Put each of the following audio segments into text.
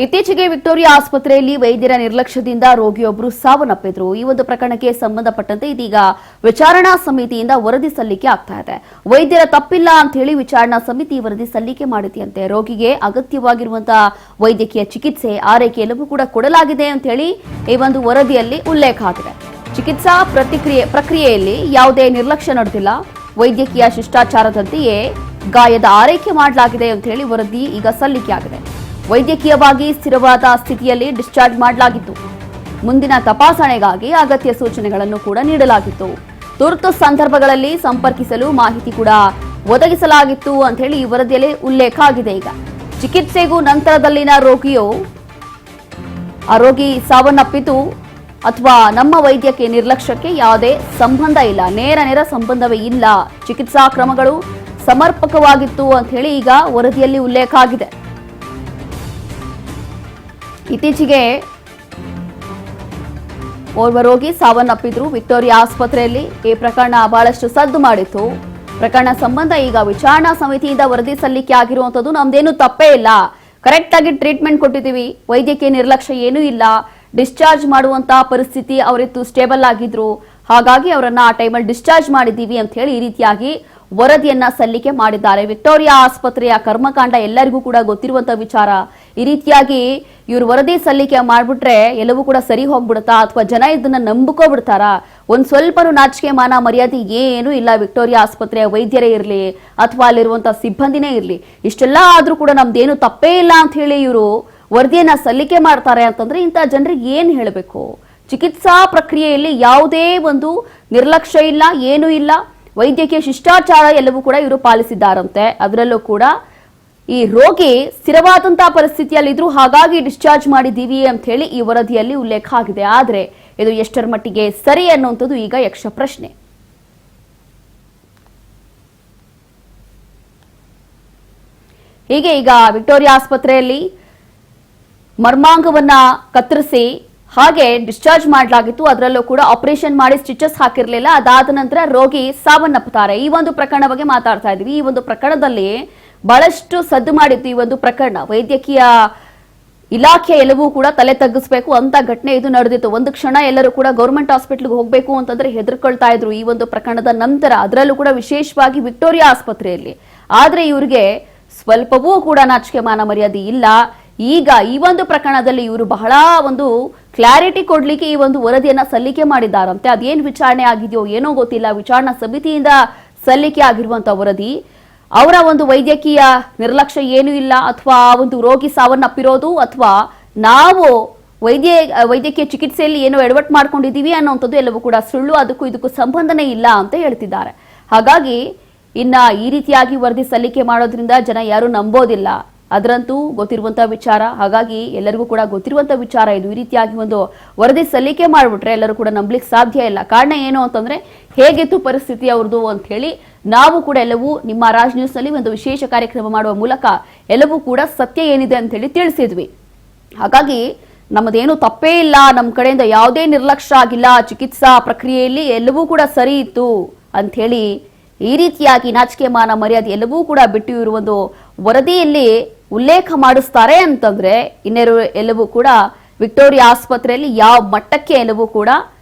ಇತ್ತೀಚೆಗೆ ವಿಕ್ಟೋರಿಯಾ ಆಸ್ಪತ್ರೆಯಲ್ಲಿ ವೈದ್ಯರ ನಿರ್ಲಕ್ಷ್ಯದಿಂದ ರೋಗಿಯೊಬ್ಬರು ಸಾವನ್ನಪ್ಪಿದ್ರು. ಈ ಒಂದು ಪ್ರಕರಣಕ್ಕೆ ಸಂಬಂಧಪಟ್ಟಂತೆ ಇದೀಗ ವಿಚಾರಣಾ ಸಮಿತಿಯಿಂದ ವರದಿ ಸಲ್ಲಿಕೆ ಆಗ್ತಾ ಇದೆ. ವೈದ್ಯರ ತಪ್ಪಿಲ್ಲ ಅಂತ ಹೇಳಿ ವಿಚಾರಣಾ ಸಮಿತಿ ವರದಿ ಸಲ್ಲಿಕೆ ಮಾಡಿದೆಯಂತೆ. ರೋಗಿಗೆ ಅಗತ್ಯವಾಗಿರುವಂತಹ ವೈದ್ಯಕೀಯ ಚಿಕಿತ್ಸೆ, ಆರೈಕೆ ಎಲ್ಲವೂ ಕೂಡ ಕೊಡಲಾಗಿದೆ ಅಂತ ಹೇಳಿ ಈ ಒಂದು ವರದಿಯಲ್ಲಿ ಉಲ್ಲೇಖ ಆಗಿದೆ. ಚಿಕಿತ್ಸಾ ಪ್ರಕ್ರಿಯೆಯಲ್ಲಿ ಯಾವುದೇ ನಿರ್ಲಕ್ಷ್ಯ ನಡೆದಿಲ್ಲ. ವೈದ್ಯಕೀಯ ಶಿಷ್ಟಾಚಾರದಂತೆಯೇ ಗಾಯದ ಆರೈಕೆ ಮಾಡಲಾಗಿದೆ ಅಂತ ಹೇಳಿ ವರದಿ ಈಗ ಸಲ್ಲಿಕೆ ಆಗಿದೆ. ವೈದ್ಯಕೀಯವಾಗಿ ಸ್ಥಿರವಾದ ಸ್ಥಿತಿಯಲ್ಲಿ ಡಿಸ್ಚಾರ್ಜ್ ಮಾಡಲಾಗಿತ್ತು. ಮುಂದಿನ ತಪಾಸಣೆಗಾಗಿ ಅಗತ್ಯ ಸೂಚನೆಗಳನ್ನು ಕೂಡ ನೀಡಲಾಗಿತ್ತು. ತುರ್ತು ಸಂದರ್ಭಗಳಲ್ಲಿ ಸಂಪರ್ಕಿಸಲು ಮಾಹಿತಿ ಕೂಡ ಒದಗಿಸಲಾಗಿತ್ತು ಅಂತ ಹೇಳಿ ಈ ವರದಿಯಲ್ಲಿ ಉಲ್ಲೇಖ ಆಗಿದೆ. ಈಗ ಚಿಕಿತ್ಸೆಗೂ ನಂತರದಲ್ಲಿನ ರೋಗಿ ಸಾವನ್ನಪ್ಪಿತು ಅಥವಾ ನಮ್ಮ ವೈದ್ಯಕೀಯ ನಿರ್ಲಕ್ಷ್ಯಕ್ಕೆ ಯಾವುದೇ ಸಂಬಂಧ ಇಲ್ಲ, ನೇರ ಸಂಬಂಧವೇ ಇಲ್ಲ, ಚಿಕಿತ್ಸಾ ಕ್ರಮಗಳು ಸಮರ್ಪಕವಾಗಿತ್ತು ಅಂತ ಹೇಳಿ ಈಗ ವರದಿಯಲ್ಲಿ ಉಲ್ಲೇಖ ಆಗಿದೆ. ಇತ್ತೀಚೆಗೆ ಓರ್ವ ರೋಗಿ ಸಾವನ್ನಪ್ಪಿದ್ರು ವಿಕ್ಟೋರಿಯಾ ಆಸ್ಪತ್ರೆಯಲ್ಲಿ. ಈ ಪ್ರಕರಣ ಬಹಳಷ್ಟು ಸದ್ದು ಮಾಡಿತ್ತು. ಪ್ರಕರಣ ಸಂಬಂಧ ಈಗ ವಿಚಾರಣಾ ಸಮಿತಿಯಿಂದ ವರದಿ ಸಲ್ಲಿಕೆ ಆಗಿರುವಂತದ್ದು. ನಮ್ದೇನು ತಪ್ಪೇ ಇಲ್ಲ, ಕರೆಕ್ಟ್ ಆಗಿ ಟ್ರೀಟ್ಮೆಂಟ್ ಕೊಟ್ಟಿದ್ದೀವಿ, ವೈದ್ಯಕೀಯ ನಿರ್ಲಕ್ಷ್ಯ ಏನೂ ಇಲ್ಲ, ಡಿಸ್ಚಾರ್ಜ್ ಮಾಡುವಂತಹ ಪರಿಸ್ಥಿತಿ ಅವರಿತ್ತು, ಸ್ಟೇಬಲ್ ಆಗಿದ್ರು, ಹಾಗಾಗಿ ಅವರನ್ನ ಆ ಟೈಮಲ್ಲಿ ಡಿಸ್ಚಾರ್ಜ್ ಮಾಡಿದ್ದೀವಿ ಅಂತ ಹೇಳಿ ಈ ರೀತಿಯಾಗಿ ವರದಿಯನ್ನ ಸಲ್ಲಿಕೆ ಮಾಡಿದ್ದಾರೆ. ವಿಕ್ಟೋರಿಯಾ ಆಸ್ಪತ್ರೆಯ ಕರ್ಮಕಾಂಡ ಎಲ್ಲರಿಗೂ ಕೂಡ ಗೊತ್ತಿರುವಂತಹ ವಿಚಾರ. ಈ ರೀತಿಯಾಗಿ ಇವರು ವರದಿ ಸಲ್ಲಿಕೆ ಮಾಡ್ಬಿಟ್ರೆ ಎಲ್ಲವೂ ಕೂಡ ಸರಿ ಹೋಗ್ಬಿಡುತ್ತಾ ಅಥವಾ ಜನ ಇದನ್ನ ನಂಬಿಕೋಬಿಡ್ತಾರಾ? ಒಂದ್ ಸ್ವಲ್ಪನೂ ನಾಚಿಕೆ ಮಾನ ಮರ್ಯಾದೆ ಏನೂ ಇಲ್ಲ ವಿಕ್ಟೋರಿಯಾ ಆಸ್ಪತ್ರೆಯ ವೈದ್ಯರೇ ಇರಲಿ ಅಥವಾ ಅಲ್ಲಿರುವಂತಹ ಸಿಬ್ಬಂದಿನೇ ಇರಲಿ. ಇಷ್ಟೆಲ್ಲ ಆದ್ರೂ ಕೂಡ ನಮ್ದೇನು ತಪ್ಪೇ ಇಲ್ಲ ಅಂತ ಹೇಳಿ ಇವರು ವರದಿಯನ್ನ ಸಲ್ಲಿಕೆ ಮಾಡ್ತಾರೆ ಅಂತಂದ್ರೆ ಇಂಥ ಜನರಿಗೆ ಏನ್ ಹೇಳಬೇಕು? ಚಿಕಿತ್ಸಾ ಪ್ರಕ್ರಿಯೆಯಲ್ಲಿ ಯಾವುದೇ ಒಂದು ನಿರ್ಲಕ್ಷ್ಯ ಇಲ್ಲ, ಏನೂ ಇಲ್ಲ, ವೈದ್ಯಕೀಯ ಶಿಷ್ಟಾಚಾರ ಎಲ್ಲವೂ ಕೂಡ ಇವರು ಪಾಲಿಸಿದ್ದಾರಂತೆ. ಅದರಲ್ಲೂ ಕೂಡ ಈ ರೋಗಿ ಸ್ಥಿರವಾದಂತಹ ಪರಿಸ್ಥಿತಿಯಲ್ಲಿದ್ರು, ಹಾಗಾಗಿ ಡಿಸ್ಚಾರ್ಜ್ ಮಾಡಿದ್ದೀವಿ ಅಂತ ಹೇಳಿ ಈ ವರದಿಯಲ್ಲಿ ಉಲ್ಲೇಖ ಆಗಿದೆ. ಆದ್ರೆ ಇದು ಎಷ್ಟರ ಮಟ್ಟಿಗೆ ಸರಿ ಅನ್ನುವಂಥದ್ದು ಈಗ ಯಕ್ಷ ಪ್ರಶ್ನೆ. ಹೀಗೆ ಈಗ ವಿಕ್ಟೋರಿಯಾ ಆಸ್ಪತ್ರೆಯಲ್ಲಿ ಮರ್ಮಾಂಗವನ್ನ ಕತ್ತರಿಸಿ ಹಾಗೆ ಡಿಸ್ಚಾರ್ಜ್ ಮಾಡಲಾಗಿತ್ತು. ಅದರಲ್ಲೂ ಕೂಡ ಆಪರೇಷನ್ ಮಾಡಿ ಸ್ಟಿಚಸ್ ಹಾಕಿರ್ಲಿಲ್ಲ. ಅದಾದ ನಂತರ ರೋಗಿ ಸಾವನ್ನಪ್ಪುತ್ತಾರೆ. ಈ ಒಂದು ಪ್ರಕರಣ ಬಗ್ಗೆ ಮಾತಾಡ್ತಾ ಇದೀವಿ. ಈ ಒಂದು ಪ್ರಕರಣದಲ್ಲಿ ಬಹಳಷ್ಟು ಸದ್ದು ಮಾಡಿತ್ತು ಈ ಒಂದು ಪ್ರಕರಣ. ವೈದ್ಯಕೀಯ ಇಲಾಖೆ ಎಲ್ಲವೂ ಕೂಡ ತಲೆ ತಗ್ಗಿಸಬೇಕು ಅಂತ ಘಟನೆ ಇದು ನಡೆದಿತ್ತು. ಒಂದು ಕ್ಷಣ ಎಲ್ಲರೂ ಕೂಡ ಗೌರ್ಮೆಂಟ್ ಹಾಸ್ಪಿಟಲ್ಗೆ ಹೋಗಬೇಕು ಅಂತಂದ್ರೆ ಹೆದರ್ಕೊಳ್ತಾ ಇದ್ರು ಈ ಒಂದು ಪ್ರಕರಣದ ನಂತರ. ಅದರಲ್ಲೂ ಕೂಡ ವಿಶೇಷವಾಗಿ ವಿಕ್ಟೋರಿಯಾ ಆಸ್ಪತ್ರೆಯಲ್ಲಿ. ಆದ್ರೆ ಇವ್ರಿಗೆ ಸ್ವಲ್ಪವೂ ಕೂಡ ನಾಚಿಕೆ ಮಾನ ಮರ್ಯಾದೆ ಇಲ್ಲ. ಈಗ ಈ ಒಂದು ಪ್ರಕರಣದಲ್ಲಿ ಇವರು ಬಹಳ ಒಂದು ಕ್ಲಾರಿಟಿ ಕೊಡ್ಲಿಕ್ಕೆ ಈ ಒಂದು ವರದಿಯನ್ನ ಸಲ್ಲಿಕೆ ಮಾಡಿದ್ದಾರಂತೆ. ಅದೇನು ವಿಚಾರಣೆ ಆಗಿದೆಯೋ ಏನೋ ಗೊತ್ತಿಲ್ಲ. ವಿಚಾರಣಾ ಸಮಿತಿಯಿಂದ ಸಲ್ಲಿಕೆ ಆಗಿರುವಂತಹ ವರದಿ ಅವರ ಒಂದು ವೈದ್ಯಕೀಯ ನಿರ್ಲಕ್ಷ್ಯ ಏನೂ ಇಲ್ಲ ಅಥವಾ ಒಂದು ರೋಗಿ ಸಾವನ್ನಪ್ಪಿರೋದು ಅಥವಾ ನಾವು ವೈದ್ಯಕೀಯ ಚಿಕಿತ್ಸೆಯಲ್ಲಿ ಏನೋ ಎಡವಟ್ಟು ಮಾಡ್ಕೊಂಡಿದ್ದೀವಿ ಅನ್ನೋಂಥದ್ದು ಎಲ್ಲವೂ ಕೂಡ ಸುಳ್ಳು, ಅದಕ್ಕೂ ಇದಕ್ಕೂ ಸಂಬಂಧನೇ ಇಲ್ಲ ಅಂತ ಹೇಳ್ತಿದ್ದಾರೆ. ಹಾಗಾಗಿ ಇನ್ನ ಈ ರೀತಿಯಾಗಿ ವರದಿ ಸಲ್ಲಿಕೆ ಮಾಡೋದ್ರಿಂದ ಜನ ಯಾರು ನಂಬೋದಿಲ್ಲ. ಅದರಂತೂ ಗೊತ್ತಿರುವಂತಹ ವಿಚಾರ. ಹಾಗಾಗಿ ಎಲ್ಲರಿಗೂ ಕೂಡ ಗೊತ್ತಿರುವಂತಹ ವಿಚಾರ ಇದು. ಈ ರೀತಿಯಾಗಿ ಒಂದು ವರದಿ ಸಲ್ಲಿಕೆ ಮಾಡಿಬಿಟ್ರೆ ಎಲ್ಲರೂ ಕೂಡ ನಂಬಲಿಕ್ಕೆ ಸಾಧ್ಯ ಇಲ್ಲ. ಕಾರಣ ಏನು ಅಂತಂದ್ರೆ ಹೇಗಿತ್ತು ಪರಿಸ್ಥಿತಿ ಅವ್ರದ್ದು ಅಂತ ಹೇಳಿ ನಾವು ಕೂಡ ಎಲ್ಲವೂ ನಿಮ್ಮ ರಾಜ್ ನ್ಯೂಸ್ ನಲ್ಲಿ ಒಂದು ವಿಶೇಷ ಕಾರ್ಯಕ್ರಮ ಮಾಡುವ ಮೂಲಕ ಎಲ್ಲವೂ ಕೂಡ ಸತ್ಯ ಏನಿದೆ ಅಂತ ಹೇಳಿ ತಿಳಿಸಿದ್ವಿ. ಹಾಗಾಗಿ ನಮ್ಮದೇನು ತಪ್ಪೇ ಇಲ್ಲ, ನಮ್ಮ ಕಡೆಯಿಂದ ಯಾವುದೇ ನಿರ್ಲಕ್ಷ್ಯ ಆಗಿಲ್ಲ, ಚಿಕಿತ್ಸಾ ಪ್ರಕ್ರಿಯೆಯಲ್ಲಿ ಎಲ್ಲವೂ ಕೂಡ ಸರಿ ಇತ್ತು ಅಂತ ಹೇಳಿ ಈ ರೀತಿಯಾಗಿ ನಾಚಿಕೆ ಮಾನ ಮರ್ಯಾದೆ ಎಲ್ಲವೂ ಕೂಡ ಬಿಟ್ಟು ಇವರು ಒಂದು ವರದಿಯಲ್ಲಿ ಉಲ್ಲೇಖ ಮಾಡಿಸ್ತಾರೆ ಅಂತಂದ್ರೆ ಎಲ್ಲವೂ ಕೂಡ ವಿಕ್ಟೋರಿಯಾ ಆಸ್ಪತ್ರೆಯಲ್ಲಿ ಯಾವ ಮಟ್ಟಕ್ಕೆ ಎಲ್ಲವೂ ಕೂಡ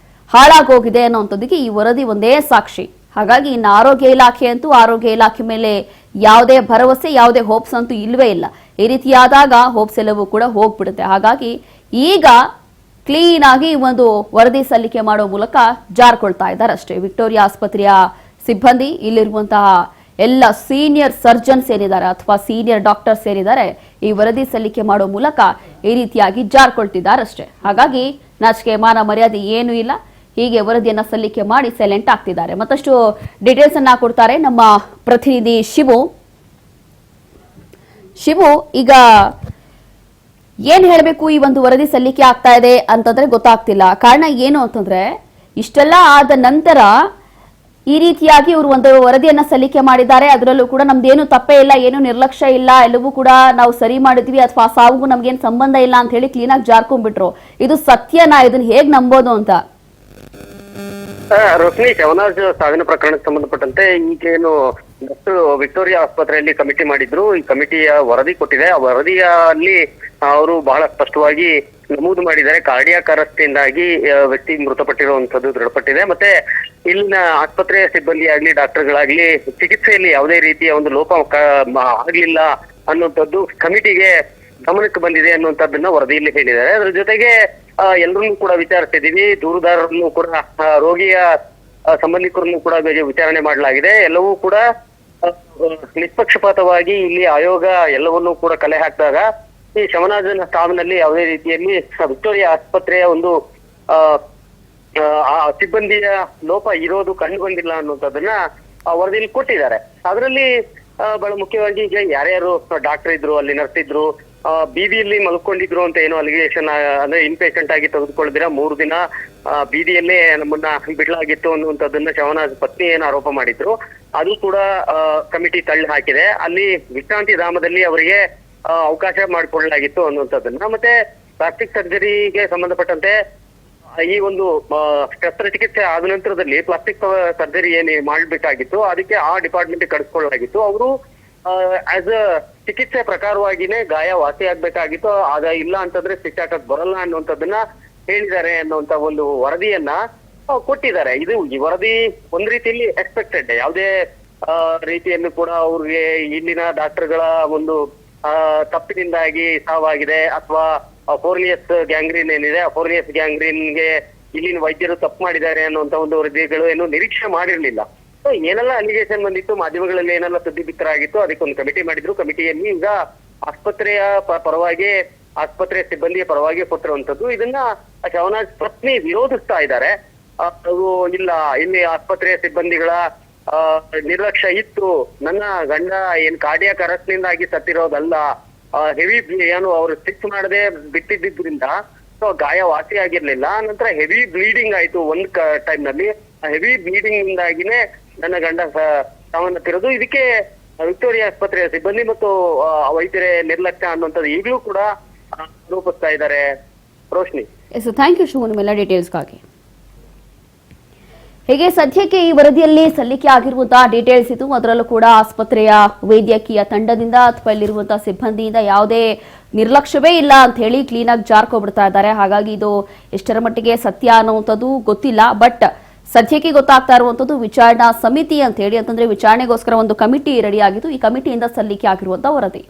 ಹಾಳಾಗೋಗಿದೆ ಅನ್ನೋಂಥದ್ದಕ್ಕೆ ಈ ವರದಿ ಒಂದೇ ಸಾಕ್ಷಿ. ಹಾಗಾಗಿ ಇನ್ನು ಆರೋಗ್ಯ ಇಲಾಖೆ ಮೇಲೆ ಯಾವುದೇ ಭರವಸೆ, ಯಾವುದೇ ಹೋಪ್ಸ್ ಅಂತೂ ಇಲ್ವೇ ಇಲ್ಲ. ಈ ರೀತಿಯಾದಾಗ ಹೋಪ್ಸ್ ಎಲ್ಲವೂ ಕೂಡ ಹೋಗ್ಬಿಡುತ್ತೆ. ಹಾಗಾಗಿ ಈಗ ಕ್ಲೀನ್ ಆಗಿ ಒಂದು ವರದಿ ಸಲ್ಲಿಕೆ ಮಾಡೋ ಮೂಲಕ ಜಾರ್ಕೊಳ್ತಾ ಇದ್ದಾರೆ ಅಷ್ಟೇ ವಿಕ್ಟೋರಿಯಾ ಆಸ್ಪತ್ರೆಯ ಸಿಬ್ಬಂದಿ. ಇಲ್ಲಿರುವಂತಹ ಎಲ್ಲ ಸೀನಿಯರ್ ಸರ್ಜನ್ಸ್ ಏನಿದ್ದಾರೆ ಅಥವಾ ಸೀನಿಯರ್ ಡಾಕ್ಟರ್ಸ್ ಏನಿದ್ದಾರೆ ಈ ವರದಿ ಸಲ್ಲಿಕೆ ಮಾಡೋ ಮೂಲಕ ಈ ರೀತಿಯಾಗಿ ಜಾರ್ಕೊಳ್ತಿದ್ದಾರೆ ಅಷ್ಟೇ. ಹಾಗಾಗಿ ನಾಚಿಕೆ ಮಾನ ಮರ್ಯಾದೆ ಏನೂ ಇಲ್ಲ. ಹೀಗೆ ವರದಿಯನ್ನ ಸಲ್ಲಿಕೆ ಮಾಡಿ ಸೈಲೆಂಟ್ ಆಗ್ತಿದ್ದಾರೆ. ಮತ್ತಷ್ಟು ಡೀಟೇಲ್ಸ್ ಅನ್ನ ಕೊಡ್ತಾರೆ ನಮ್ಮ ಪ್ರತಿನಿಧಿ ಶಿವು. ಈಗ ಏನ್ ಹೇಳಬೇಕು, ಈ ಒಂದು ವರದಿ ಸಲ್ಲಿಕೆ ಆಗ್ತಾ ಇದೆ ಅಂತಂದ್ರೆ ಗೊತ್ತಾಗ್ತಿಲ್ಲ. ಕಾರಣ ಏನು ಅಂತಂದ್ರೆ ಇಷ್ಟೆಲ್ಲ ಆದ ನಂತರ ಈ ರೀತಿಯಾಗಿ ಇವರು ಒಂದು ವರದಿಯನ್ನ ಸಲ್ಲಿಕೆ ಮಾಡಿದ್ದಾರೆ. ಅದರಲ್ಲೂ ಕೂಡ ನಮ್ದೇನು ತಪ್ಪೇ ಇಲ್ಲ, ಏನು ನಿರ್ಲಕ್ಷ್ಯ ಇಲ್ಲ, ಎಲ್ಲವೂ ಕೂಡ ನಾವು ಸರಿ ಮಾಡಿದ್ವಿ ಅಥವಾ ಸಾವುಗೂ ನಮ್ಗೇನು ಸಂಬಂಧ ಇಲ್ಲ ಅಂತ ಹೇಳಿ ಕ್ಲೀನ್ ಆಗಿ ಜಾರ್ಕೊಂಡ್ಬಿಟ್ರು. ಇದು ಸತ್ಯನಾ? ಇದನ್ನ ಹೇಗ್ ನಂಬೋದು ಅಂತ? ರೋಶ್ನಿ, ಶವನಾಜ್ ಸಾವಿನ ಪ್ರಕರಣಕ್ಕೆ ಸಂಬಂಧಪಟ್ಟಂತೆ ಈಗೇನು ವಿಕ್ಟೋರಿಯಾ ಆಸ್ಪತ್ರೆಯಲ್ಲಿ ಕಮಿಟಿ ಮಾಡಿದ್ರು, ಈ ಕಮಿಟಿಯ ವರದಿ ಕೊಟ್ಟಿದೆ. ಆ ವರದಿಯಲ್ಲಿ ಅವರು ಬಹಳ ಸ್ಪಷ್ಟವಾಗಿ ನಮೂದು ಮಾಡಿದ್ದಾರೆ. ಕಾರ್ಡಿಯಾಕ್ ಅರೆಸ್ಟ್ನಿಂದಾಗಿ ವ್ಯಕ್ತಿ ಮೃತಪಟ್ಟಿರುವಂತದ್ದು ದೃಢಪಟ್ಟಿದೆ. ಮತ್ತೆ ಇಲ್ಲಿನ ಆಸ್ಪತ್ರೆಯ ಸಿಬ್ಬಂದಿ ಆಗ್ಲಿ ಡಾಕ್ಟರ್ಗಳಾಗ್ಲಿ ಚಿಕಿತ್ಸೆಯಲ್ಲಿ ಯಾವುದೇ ರೀತಿಯ ಒಂದು ಲೋಪ ಆಗ್ಲಿಲ್ಲ ಅನ್ನುವಂಥದ್ದು ಕಮಿಟಿಗೆ ಗಮನಕ್ಕೆ ಬಂದಿದೆ ಅನ್ನುವಂಥದ್ದನ್ನ ವರದಿಯಲ್ಲಿ ಹೇಳಿದ್ದಾರೆ. ಅದ್ರ ಜೊತೆಗೆ ಎಲ್ಲರನ್ನೂ ಕೂಡ ವಿಚಾರಿಸಿದೀವಿ. ದೂರುದಾರರನ್ನು ಕೂಡ ರೋಗಿಯ ಸಂಬಂಧಿಕರನ್ನು ಕೂಡ ವಿಚಾರಣೆ ಮಾಡಲಾಗಿದೆ. ಎಲ್ಲವೂ ಕೂಡ ನಿಷ್ಪಕ್ಷಪಾತವಾಗಿ ಇಲ್ಲಿ ಆಯೋಗ ಎಲ್ಲವನ್ನೂ ಕೂಡ ಕಲೆ ಹಾಕಿದಾಗ ಈ ಶವನಾಜನ ಸಾವಿನಲ್ಲಿ ಯಾವುದೇ ರೀತಿಯಲ್ಲಿ ವಿಕ್ಟೋರಿಯಾ ಆಸ್ಪತ್ರೆಯ ಒಂದು ಆ ಸಿಬ್ಬಂದಿಯ ಲೋಪ ಇರೋದು ಕಂಡು ಬಂದಿಲ್ಲ ಅನ್ನುವಂಥದ್ದನ್ನ ವರದಿಯಲ್ಲಿ ಕೊಟ್ಟಿದ್ದಾರೆ. ಅದರಲ್ಲಿ ಬಹಳ ಮುಖ್ಯವಾಗಿ ಈಗ ಯಾರ್ಯಾರು ಡಾಕ್ಟರ್ ಇದ್ರು, ಅಲ್ಲಿ ನರ್ಸ್ ಇದ್ರು, ಬೀದಿಯಲ್ಲಿ ಮಲ್ಕೊಂಡಿದ್ರು ಅಂತ ಏನೋ ಅಲಿಗೇಷನ್, ಅಂದ್ರೆ ಇನ್ಪೇಷಂಟ್ ಆಗಿ ತೆಗೆದುಕೊಳ್ಳದಿರ 3 ದಿನ ಬೀದಿಯಲ್ಲೇ ನಮ್ಮನ್ನ ಬಿಡಲಾಗಿತ್ತು ಅನ್ನುವಂಥದ್ದನ್ನ ಶವನಾಜ್ ಪತ್ನಿ ಏನು ಆರೋಪ ಮಾಡಿದ್ರು, ಅದು ಕೂಡ ಕಮಿಟಿ ತಳ್ಳಿ ಹಾಕಿದೆ. ಅಲ್ಲಿ ವಿಶ್ರಾಂತಿ ಧಾಮದಲ್ಲಿ ಅವರಿಗೆ ಅವಕಾಶ ಮಾಡಿಕೊಳ್ಳಲಾಗಿತ್ತು ಅನ್ನುವಂಥದ್ದನ್ನ. ಮತ್ತೆ ಪ್ಲಾಸ್ಟಿಕ್ ಸರ್ಜರಿಗೆ ಸಂಬಂಧಪಟ್ಟಂತೆ ಈ ಒಂದು ಶಸ್ತ್ರಚಿಕಿತ್ಸೆ ಆದ ನಂತರದಲ್ಲಿ ಪ್ಲಾಸ್ಟಿಕ್ ಸರ್ಜರಿ ಏನೇ ಮಾಡ್ಬೇಕಾಗಿತ್ತು ಅದಕ್ಕೆ ಆ ಡಿಪಾರ್ಟ್ಮೆಂಟ್ ಕಳಿಸ್ಕೊಳ್ಳಲಾಗಿತ್ತು. ಅವರು ಆಸ್ ಅ ಚಿಕಿತ್ಸೆ ಪ್ರಕಾರವಾಗಿನೇ ಗಾಯ ವಾಸಿ ಆಗ್ಬೇಕಾಗಿತ್ತು. ಆಗ ಇಲ್ಲ ಅಂತಂದ್ರೆ ಸ್ಟಿಚ್ ಹಾಕಕ್ ಬರಲ್ಲ ಅನ್ನುವಂಥದ್ದನ್ನ ಹೇಳಿದ್ದಾರೆ ಅನ್ನುವಂತ ಒಂದು ವರದಿಯನ್ನ ಕೊಟ್ಟಿದ್ದಾರೆ. ಈ ವರದಿ ಒಂದ್ ರೀತಿಯಲ್ಲಿ ಎಕ್ಸ್ಪೆಕ್ಟೆಡ್. ಯಾವುದೇ ರೀತಿಯನ್ನು ಕೂಡ ಅವ್ರಿಗೆ ಇಲ್ಲಿನ ಡಾಕ್ಟರ್ಗಳ ಒಂದು ತಪ್ಪಿನಿಂದಾಗಿ ಸಾವಾಗಿದೆ ಅಥವಾ ಫೋರ್ಲಿಯಸ್ ಗ್ಯಾಂಗ್ರೀನ್ ಏನಿದೆ, ಫೋರ್ಲಿಯಸ್ ಗ್ಯಾಂಗ್ರೀನ್ಗೆ ಇಲ್ಲಿನ ವೈದ್ಯರು ತಪ್ಪು ಮಾಡಿದ್ದಾರೆ ಅನ್ನುವಂತ ಒಂದು ವರದಿಗಳು ಏನು ನಿರೀಕ್ಷೆ ಮಾಡಿರ್ಲಿಲ್ಲ. ಏನೆಲ್ಲ ಅಲಿಗೇಷನ್ ಬಂದಿತ್ತು, ಮಾಧ್ಯಮಗಳಲ್ಲಿ ಏನೆಲ್ಲ ಸುದ್ದಿ ಬಿತ್ತರಾಗಿತ್ತು, ಅದಕ್ಕೊಂದು ಕಮಿಟಿ ಮಾಡಿದ್ರು. ಕಮಿಟಿಯಲ್ಲಿ ಈಗ ಆಸ್ಪತ್ರೆಯ ಪರವಾಗಿ, ಆಸ್ಪತ್ರೆಯ ಸಿಬ್ಬಂದಿಯ ಪರವಾಗಿ ಕೊಟ್ಟಿರುವಂತದ್ದು. ಇದನ್ನ ಶವನಾಜ್ ಪತ್ನಿ ವಿರೋಧಿಸ್ತಾ ಇದ್ದಾರೆ. ಅದು ಇಲ್ಲ, ಇಲ್ಲಿ ಆಸ್ಪತ್ರೆಯ ಸಿಬ್ಬಂದಿಗಳ ನಿರ್ಲಕ್ಷ್ಯ ಇತ್ತು, ನನ್ನ ಗಂಡ ಏನ್ ಕಾರ್ಡಿಯಾಕ್ ಅರೆಸ್ಟ್ನಿಂದಾಗಿ ಸತ್ತಿರೋದಲ್ಲ, ಹೆವಿ ಏನು ಅವರು ಸ್ಟಿಚ್ ಮಾಡದೆ ಬಿಟ್ಟಿದ್ದರಿಂದ ಗಾಯ ವಾಸಿ ಆಗಿರ್ಲಿಲ್ಲ. ನಂತರ ಹೆವಿ ಬ್ಲೀಡಿಂಗ್ ಆಯ್ತು ಒಂದ್ ಟೈಮ್ ನಲ್ಲಿ. ಹೆವಿ ಬ್ಲೀಡಿಂಗ್ ಇಂದಾಗಿನೇ ನನ್ನ ಗಂಡ ಸಾವನ್ನಪ್ಪಿರೋದು. ಇದಕ್ಕೆ ವಿಕ್ಟೋರಿಯಾ ಆಸ್ಪತ್ರೆಯ ಸಿಬ್ಬಂದಿ ಮತ್ತು ವೈದ್ಯರೇ ನಿರ್ಲಕ್ಷ್ಯ ಅನ್ನುವಂಥದ್ದು ಈಗಲೂ ಕೂಡ ಆರೋಪಿಸ್ತಾ ಇದ್ದಾರೆ. ರೋಶ್ನಿ, ಥ್ಯಾಂಕ್ ಯು ಶಿವು ನಿಮ್ಮೆಲ್ಲ ಡೀಟೇಲ್ಸ್ಗಾಗಿ. ಹೀಗೆ ಸದ್ಯಕ್ಕೆ ಈ ವರದಿಯಲ್ಲಿ ಸಲ್ಲಿಕೆ ಆಗಿರುವಂತಹ ಡೀಟೇಲ್ಸ್ ಇದು. ಅದರಲ್ಲೂ ಕೂಡ ಆಸ್ಪತ್ರೆಯ ವೈದ್ಯಕೀಯ ತಂಡದಿಂದ ಅಥವಾ ಇಲ್ಲಿರುವಂತಹ ಸಿಬ್ಬಂದಿಯಿಂದ ಯಾವುದೇ ನಿರ್ಲಕ್ಷ್ಯವೇ ಇಲ್ಲ ಅಂತ ಹೇಳಿ ಕ್ಲೀನಾಗಿ ಜಾರ್ಕೊಬಿಡ್ತಾ ಇದ್ದಾರೆ. ಹಾಗಾಗಿ ಇದು ಎಷ್ಟರ ಮಟ್ಟಿಗೆ ಸತ್ಯ ಅನ್ನುವಂಥದ್ದು ಗೊತ್ತಿಲ್ಲ. ಬಟ್ ಸದ್ಯಕ್ಕೆ ಗೊತ್ತಾಗ್ತಾ ಇರುವಂತದ್ದು ವಿಚಾರಣಾ ಸಮಿತಿ ಅಂತ ಹೇಳಿ, ಅಂತಂದ್ರೆ ವಿಚಾರಣೆಗೋಸ್ಕರ ಒಂದು ಕಮಿಟಿ ರೆಡಿ ಆಗಿದ್ದು. ಈ ಕಮಿಟಿಯಿಂದ ಸಲ್ಲಿಕೆ ಆಗಿರುವಂತಹ ವರದಿ.